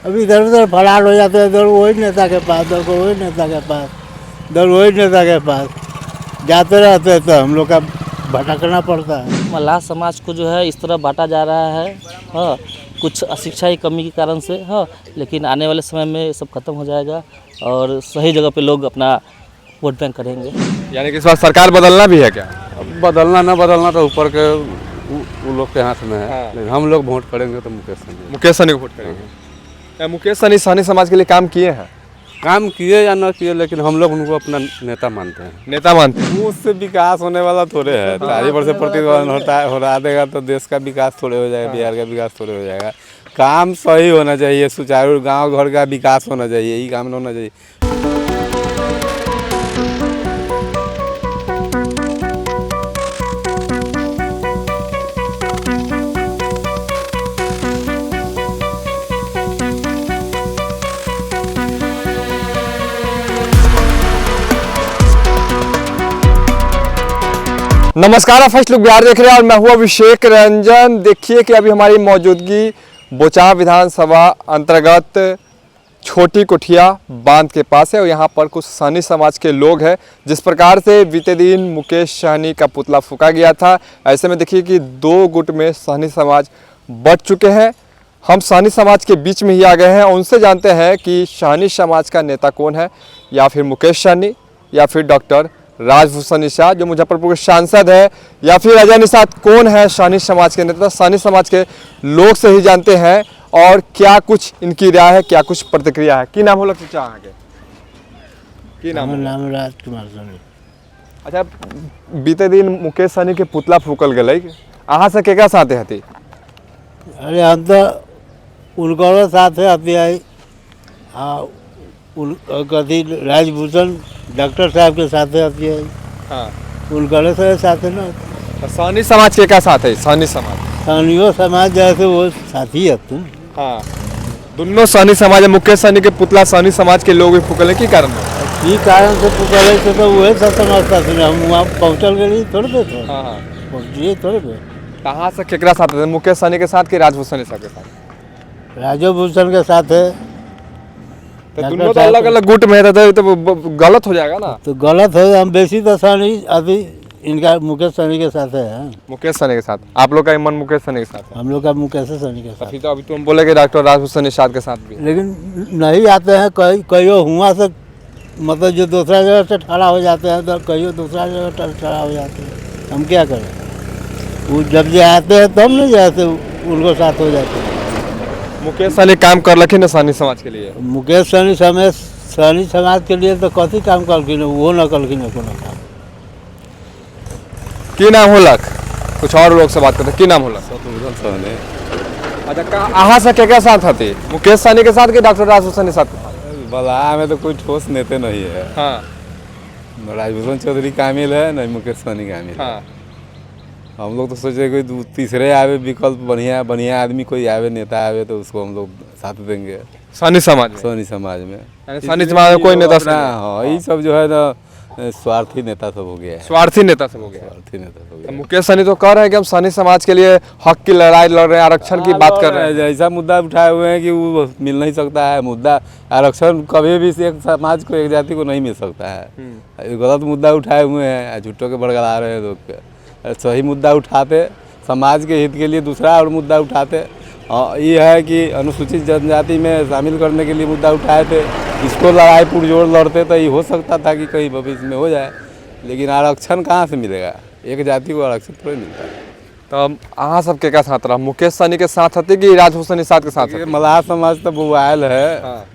अभी इधर उधर फरार हो जाते हैं, इधर वही नेता के पास, इधर को वही नेता के पास, इधर वही नेता के पास जाते रहते हैं, तो हम लोग का भटकना पड़ता है। मल्लाह समाज को जो है इस तरह बांटा जा रहा है, हाँ, कुछ अशिक्षा की कमी के कारण से, हाँ, लेकिन आने वाले समय में सब खत्म हो जाएगा और सही जगह पे लोग अपना वोट बैंक करेंगे। यानी कि इस बार सरकार बदलना भी है क्या? बदलना ना बदलना तो ऊपर के वो लोग के हाथ में है। हाँ। लेकिन हम लोग वोट करेंगे तो मुकेश सहनी को वोट करेंगे। मुकेश सहनी सहनी समाज के लिए काम किए हैं? काम किए या ना किए, लेकिन हम लोग उनको अपना नेता मानते हैं। नेता मानते हैं? उससे विकास होने वाला थोड़े है। 4 वर्ष से प्रतिद्वंद हो रहा देगा तो देश का विकास थोड़े हो जाएगा, बिहार का विकास थोड़े हो जाएगा। काम सही होना चाहिए, सुचारू गांव घर का विकास होना चाहिए, यही काम होना चाहिए। नमस्कार, आप फर्स्ट लुक बिहार देख रहे हैं और मैं हूं अभिषेक रंजन। देखिए कि अभी हमारी मौजूदगी बोचाह विधानसभा अंतर्गत छोटी कुठिया बांध के पास है और यहाँ पर कुछ सहनी समाज के लोग हैं। जिस प्रकार से बीते दिन मुकेश सहनी का पुतला फूंका गया था, ऐसे में देखिए कि 2 गुट में सहनी समाज बट चुके हैं। हम सहनी समाज के बीच में ही आ गए हैं और उनसे जानते हैं कि सहनी समाज का नेता कौन है, या फिर मुकेश सहनी, या फिर डॉक्टर राजभूषण निषाद जो मुजफ्फरपुर के सांसद है, या फिर अजय निषाद कौन है सहनी समाज के नेता। सहनी समाज के लोग से ही जानते हैं और क्या कुछ इनकी राय है, क्या कुछ प्रतिक्रिया है। की नाम हो लगता चाह के? की नाम? नाम राजकुमार सहनी। अच्छा, बीते दिन मुकेश सहनी के पुतला फूकल गए, अहाँ से केकरा साथे हती? अरे हम तो उनका साथ हती आई, हाँ, कथी राजभूषण डॉक्टर साहब के साथ हती आई, हाँ, उनका साथ ना। सहनी समाज के क्या साथ है? सहनी समाज, सहनियो समाज जैसे वो साथी है तुम। हाँ, दोनों सहनी समाज है। मुकेश सहनी के पुतला सहनी समाज के लोग भी फूकल की कारण है? ई कारण से पुकारे से तो वही सब समझता थे, हम वहाँ पहुँचल गए थोड़े थे, हाँ हाँ, पहुँचिए थोड़े थे। कहाँ से केकरा साथ है? मुकेश सहनी के साथ कि राजभूषण निषाद के साथ? राजभूषण के साथ है। तो दोनों तो अलग अलग गुट में है, तो गलत हो जाएगा ना। तो गलत है, हम बेसी तो सहनी अभी इनका मुकेश सहनी के साथ है। मुकेश सहनी के साथ आप लोग का मन मुकेश सहनी के साथ है? हम लोग का मुकेश सहनी के साथ। तो अभी तुम बोले कि डॉक्टर राजभूषण निषाद के साथ भी, लेकिन नहीं आते हैं, कईयों हुआ से मतलब जो दूसरा जगह से ठड़ा हो जाते हैं, तो कईयों दूसरा जगह ठड़ा हो जाते हैं। हम क्या करें, वो जब जो आते हैं तब नहीं जाते, उनको साथ हो जाते हैं। मुकेश सहनी काम कर लखी ना सहनी समाज के लिए? मुकेश सहनी समाज के लिए तो कथी काम कलखिन, वो न कलखिन कोनो काम। की नाम होलक? कुछ और लोग से बात करते, की नाम होलक? अच्छा, अहाँ से के साथ हती? मुकेश सहनी के साथ कि डॉक्टर राजभूषण निषाद के साथ? बला में तो कोई ठोस नेता नहीं है। हाँ, राजभूषण चौधरी कामिल है, नहीं मुकेश सहनी कामिल है। हाँ, हम लोग तो सोचे कोई तीसरे आवे विकल्प, बढ़िया आदमी कोई आवे, नेता आवे तो उसको हम लोग साथ देंगे सहनी समाज में। सहनी समाज में सहनी समाज में कोई नेता हाँ, ये सब जो है ना स्वार्थी नेता सब हो गया है। स्वार्थी नेता सब हो गया। स्वार्थी नेता सब हो गया। मुकेश सहनी तो कह रहे हैं कि हम सहनी समाज के लिए हक की लड़ाई लड़ रहे हैं, आरक्षण की बात कर रहे हैं। ऐसा मुद्दा उठाए हुए हैं कि वो मिल नहीं सकता है। मुद्दा आरक्षण कभी भी एक समाज को, एक जाति को नहीं मिल सकता है। गलत मुद्दा उठाए हुए हैं, झूठों के बड़गड़ा रहे हैं लोग पे। सही मुद्दा उठाते, समाज के हित के लिए दूसरा और मुद्दा उठाते। ये है कि अनुसूचित जनजाति में शामिल करने के लिए मुद्दा उठाए थे, इसको लड़ाई पुरजोर लड़ते तो ये हो सकता था कि कहीं भविष्य में हो जाए। लेकिन आरक्षण कहाँ से मिलेगा, एक जाति को आरक्षण थोड़ी मिलता है। तो अहाँ सबके क्या साथ रहा? मुकेश सहनी के साथ हती कि राजभूषण निषाद के साथ? मल्लाह समाज तो बुआल है। हाँ।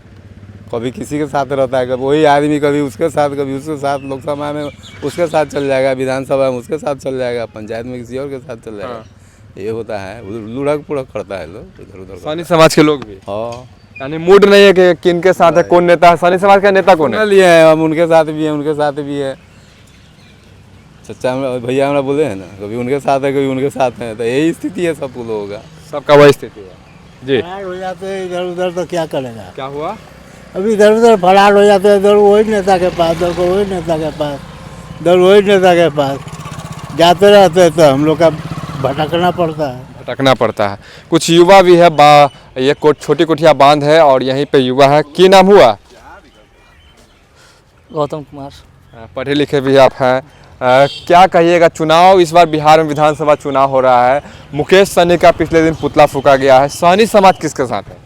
कभी किसी के साथ रहता है, कभी वही आदमी कभी उसके साथ, कभी उसके साथ। लोकसभा में उसके साथ चल जाएगा, विधानसभा में उसके साथ चल जाएगा, पंचायत में किसी और के साथ चल जाएगा। हाँ। ये होता है, लुढ़क पुढ़क करता है लोग इधर उधर। सहनी समाज के लोग भी? हाँ, यानी मूड नहीं है कि किन के साथ है, कौन नेता है। सहनी समाज का नेता कौन है? लिए हैं हम, उनके साथ भी हैं, उनके साथ भी है। चचा भैया हमारा बोले हैं ना, कभी उनके साथ है, कभी उनके साथ है। तो यही स्थिति है सब लोगों का, सबका वही स्थिति है जी। फरार हो जाते हैं इधर उधर तो क्या करेगा। क्या हुआ? अभी इधर उधर फरार हो जाते हैं, इधर वही नेता के पास, इधर को वही नेता के पास, इधर वही नेता के पास जाते रहते हैं, तो हम लोग का भटकना पड़ता है। भटकना पड़ता है। कुछ युवा भी है ये छोटी कुटिया बांध है और यहीं पे युवा है। की नाम हुआ? गौतम कुमार। पढ़े लिखे भी आप हैं। क्या कहिएगा, चुनाव इस बार बिहार में विधानसभा चुनाव हो रहा है, मुकेश सहनी का पिछले दिन पुतला फूका गया है, सहनी समाज किसके साथ है?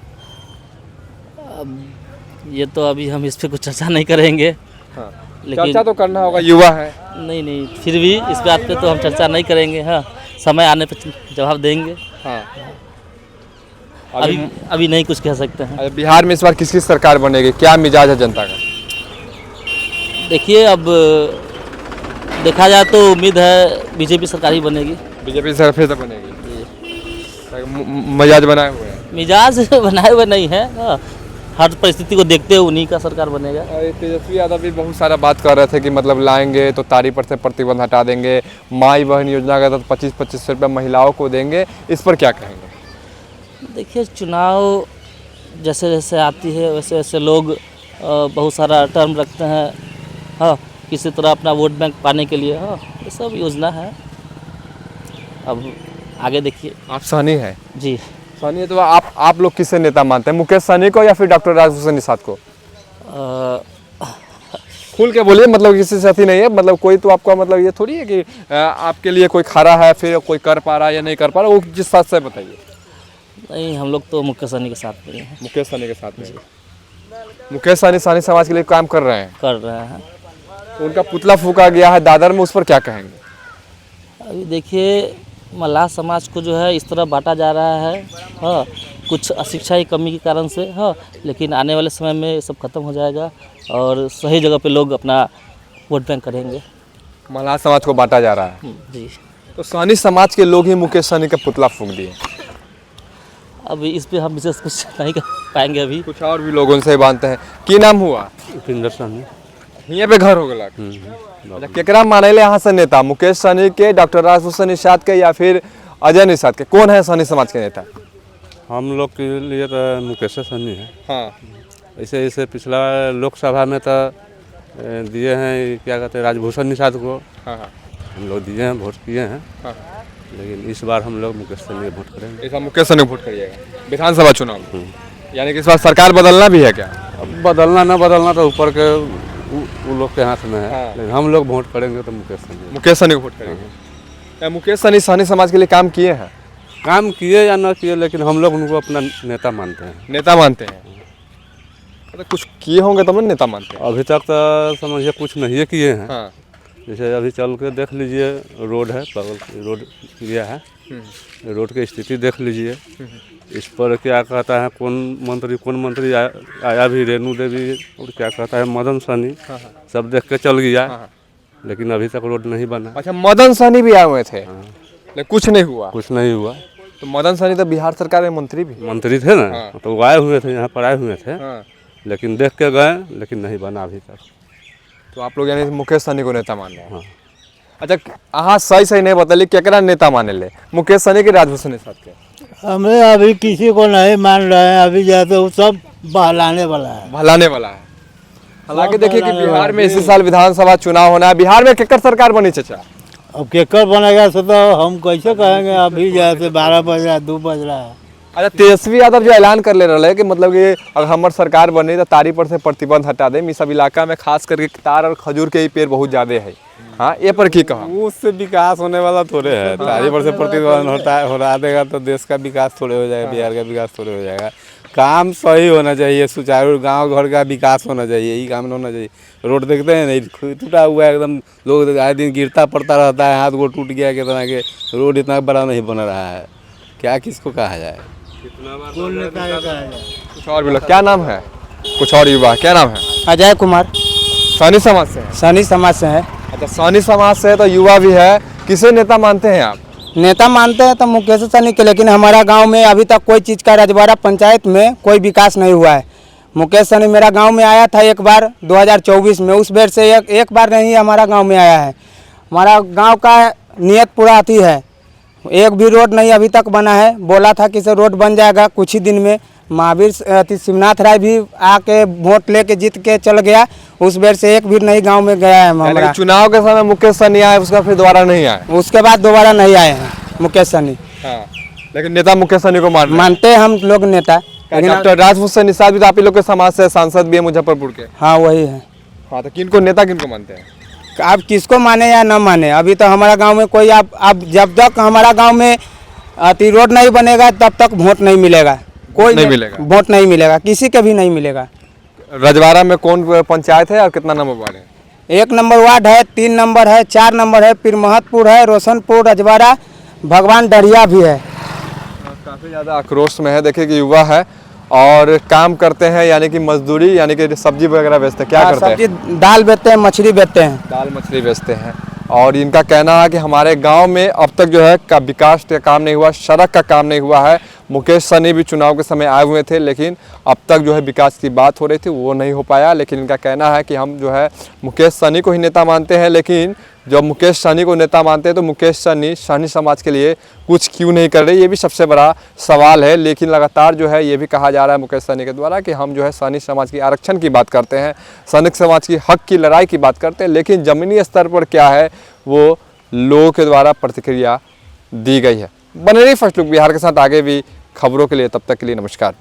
ये तो अभी हम इस पे कुछ चर्चा नहीं करेंगे। हाँ। लेकिन चर्चा तो करना होगा, युवा है। नहीं, फिर भी इस बात पे तो हम चर्चा नहीं करेंगे। हाँ, समय आने पे जवाब देंगे। हाँ। अभी नहीं कुछ कह सकते हैं। बिहार में इस बार किसकी सरकार बनेगी, क्या मिजाज है जनता का? देखिए, अब देखा जाए तो उम्मीद है बीजेपी सरकार ही बनेगी। बीजेपी सरकार फिर से बनेगी। मिजाज बनाए हुए हैं। मिजाज बनाए हुए नहीं है। हाँ, हर परिस्थिति को देखते हुए उन्हीं का सरकार बनेगा। तेजस्वी यादव भी बहुत सारा बात कर रहे थे कि मतलब लाएंगे तो तारी पर से प्रतिबंध हटा देंगे, माई बहन योजना का तो 25-25 रुपये महिलाओं को देंगे, इस पर क्या कहेंगे? देखिए, चुनाव जैसे जैसे आती है वैसे वैसे लोग बहुत सारा टर्म रखते हैं। हाँ, किसी तरह अपना वोट बैंक पाने के लिए। हाँ, ये सब योजना है। अब आगे देखिए। आप सहनी है? जी, सहनी है। तो आप लोग किसे नेता मानते हैं, मुकेश सहनी को या फिर डॉक्टर राजभूषण निषाद को? खुल के बोलिए, मतलब किसी से अति नहीं है, मतलब कोई तो आपका मतलब ये थोड़ी है कि आपके लिए कोई खड़ा है फिर कोई कर पा रहा है या नहीं कर पा रहा, वो जिस साथ से बताइए। नहीं, हम लोग तो मुकेश सहनी के साथ में हैं। मुकेश सहनी के साथ में। मुकेश सहनी समाज के लिए काम कर रहे हैं। कर रहे हैं। तो उनका पुतला फूका गया है दादर में, उस पर क्या कहेंगे? अभी देखिए, मल्लाह समाज को जो है इस तरह बांटा जा रहा है। हाँ, कुछ अशिक्षा की कमी के कारण से। हाँ, लेकिन आने वाले समय में सब खत्म हो जाएगा और सही जगह पे लोग अपना वोट बैंक करेंगे। मल्लाह समाज को बांटा जा रहा है। जी। तो सहनी समाज के लोग ही मुकेश सहनी का पुतला फूंक दिए। अभी इस पे हम विशेष कुछ नहीं कर पाएंगे। अभी कुछ और भी लोगों से बांधते हैं। की नाम हुआ? उपेंद्र सहनी। यहाँ पे घर हो गया। अच्छा, केकरा माने ले यहाँ से नेता, मुकेश सहनी के, डॉक्टर राजभूषण निषाद के या फिर अजय निषाद के? कौन है सहनी समाज के नेता? हम लोग के लिए तो मुकेश सहनी है। हाँ। ऐसे ऐसे पिछला लोकसभा में तो दिए हैं, क्या कहते हैं, राजभूषण निषाद को। हाँ हाँ। हम लोग दिए हैं, वोट किए हैं। हाँ। लेकिन इस बार हम लोग मुकेश सहनी को वोट करेंगे। ऐसा मुकेश सहनी को वोट करिएगा विधानसभा चुनाव में? यानी कि इस बार सरकार बदलना भी है क्या? अब बदलना ना बदलना तो ऊपर के वो लोग के हाथ में है। हाँ। लेकिन हम लोग वोट करेंगे तो मुकेश सहनी को वोट करेंगे। मुकेश सहनी सहनी समाज के लिए काम किए हैं? काम किए या ना किए, लेकिन हम लोग उनको अपना नेता मानते हैं। नेता मानते हैं? तो कुछ किए होंगे तब नेता मानते हैं। अभी तक तो समझिए कुछ नहीं किए हैं। हाँ। जैसे अभी चल के देख लीजिए, रोड है, बगल की रोड गया है, रोड की स्थिति देख लीजिए। इस पर क्या कहता है, कौन मंत्री आया भी, रेणु देवी और क्या कहता है मदन सहनी, सब देख के चल गया। लेकिन अभी तक रोड नहीं बना। अच्छा, मदन सहनी भी आए हुए थे? लेकिन कुछ नहीं हुआ। कुछ नहीं हुआ। तो मदन सहनी तो बिहार सरकार में मंत्री थे ना। तो वो आए हुए थे, यहाँ पर आए हुए थे। लेकिन देख के गए, लेकिन नहीं बना अभी तक। तो आप लोग यानी मुकेश सहनी को नेता मान रहे हैं? हाँ। अच्छा, हाँ, सही नहीं बताइए, केकरा नेता माने ले, मुकेश सहनी के, राजभूषण निषाद के? हमें अभी किसी को नहीं मान रहे हैं। अभी जैसे वो सब बहलाने वाला है। भलाने वाला है। हालांकि देखिए कि बिहार में इसी साल विधानसभा चुनाव होना है। बिहार में केकर सरकार बनी चाचा? अब केकर बनेगा से तो हम कैसे कहेंगे। अभी जैसे 12 बज रहा है, 2 बज रहा है। अच्छा, तेजस्वी यादव जो ऐलान कर ले रहे हैं कि मतलब कि अगर हमार सरकार बनी तो तारी पर से प्रतिबंध हटा दे, इस सब इलाका में खास करके तार और खजूर के ही पेड़ बहुत ज्यादा है। हाँ, ये पर की कहा? उससे विकास होने वाला थोड़े है। तारी पर से प्रतिबंध हटा देगा तो देश का विकास थोड़े हो जाएगा, बिहार का विकास थोड़े हो जाएगा। काम सही होना चाहिए, सुचारू गांव घर का विकास होना चाहिए, यही काम होना चाहिए। रोड देखते हैं नहीं, टूटा हुआ है एकदम, लोग आए दिन गिरता पड़ता रहता है, हाथ गोड़ टूट गया, कितना के रोड इतना बड़ा नहीं बन रहा है। क्या किसको कहा जाए? कुछ और भी लोग, क्या नाम है? कुछ और युवा, क्या नाम है? अजय कुमार। सहनी समाज से है? सहनी समाज से है। अच्छा, सहनी समाज से है तो युवा भी है। किसे नेता मानते हैं आप? नेता मानते हैं तो मुकेश सहनी के, लेकिन हमारा गांव में अभी तक कोई चीज़ का रजवाड़ा पंचायत में कोई विकास नहीं हुआ है। मुकेश सहनी मेरा गांव में आया था एक बार 2024 में, उस बेर से एक बार नहीं हमारा गांव में आया है। हमारा गांव का नियत पूरा आती है, एक भी रोड नहीं अभी तक बना है। बोला था कि से रोड बन जाएगा कुछ ही दिन में। महावीर शिवनाथ राय भी आके वोट लेके जीत के चल गया, उस बेर से एक भी नहीं गांव में गया है हमारा। चुनाव के समय मुकेश सहनी आए, उसका फिर दोबारा नहीं आए? उसके बाद दोबारा नहीं आए हैं मुकेश सहनी। हाँ। लेकिन नेता मुकेश सहनी को मानते हैं हम लोग नेता, लेकिन डॉक्टर राजभूषण निषाद भी तो आप ही लोग के समाज से सांसद भी है मुजफ्फरपुर के। हाँ वही है। हाँ, तो किनको नेता किनको मानते हैं? आप किसको माने या न माने, अभी तो हमारा गांव में कोई आप जब तक हमारा गांव में अति रोड नहीं बनेगा तब तक वोट नहीं मिलेगा, कोई नहीं मिलेगा। वोट नहीं मिलेगा, किसी के भी नहीं मिलेगा। रजवाड़ा में कौन पंचायत है और कितना नंबर वार्ड है? 1 नंबर वार्ड है, 3 नंबर है, 4 नंबर है, फिर महतपुर है, रोशनपुर, रजवाड़ा, भगवान डरिया भी है। काफ़ी ज़्यादा आक्रोश में है। देखिए कि युवा है और काम करते हैं, यानी कि मजदूरी, यानी कि सब्जी वगैरह बेचते हैं। क्या करते हैं? सब्जी दाल बेचते हैं, मछली बेचते हैं। दाल मछली बेचते हैं। और इनका कहना है कि हमारे गांव में अब तक जो है का विकास का काम नहीं हुआ, सड़क का काम नहीं हुआ है। मुकेश सहनी भी चुनाव के समय आए हुए थे, लेकिन अब तक जो है विकास की बात हो रही थी वो नहीं हो पाया। लेकिन इनका कहना है कि हम जो है मुकेश सहनी को ही नेता मानते हैं, लेकिन जब मुकेश सहनी को नेता मानते हैं तो मुकेश सहनी सहनी समाज के लिए कुछ क्यों नहीं कर रहे, ये भी सबसे बड़ा सवाल है। लेकिन लगातार जो है ये भी कहा जा रहा है मुकेश सहनी के द्वारा कि हम जो है सहनी समाज की आरक्षण की बात करते हैं, सैनिक समाज की हक की लड़ाई की बात करते हैं, लेकिन ज़मीनी स्तर पर क्या है वो लोगों के द्वारा प्रतिक्रिया दी गई है। बने रहिए फर्स्ट लुक बिहार के साथ, आगे भी खबरों के लिए। तब तक के लिए नमस्कार।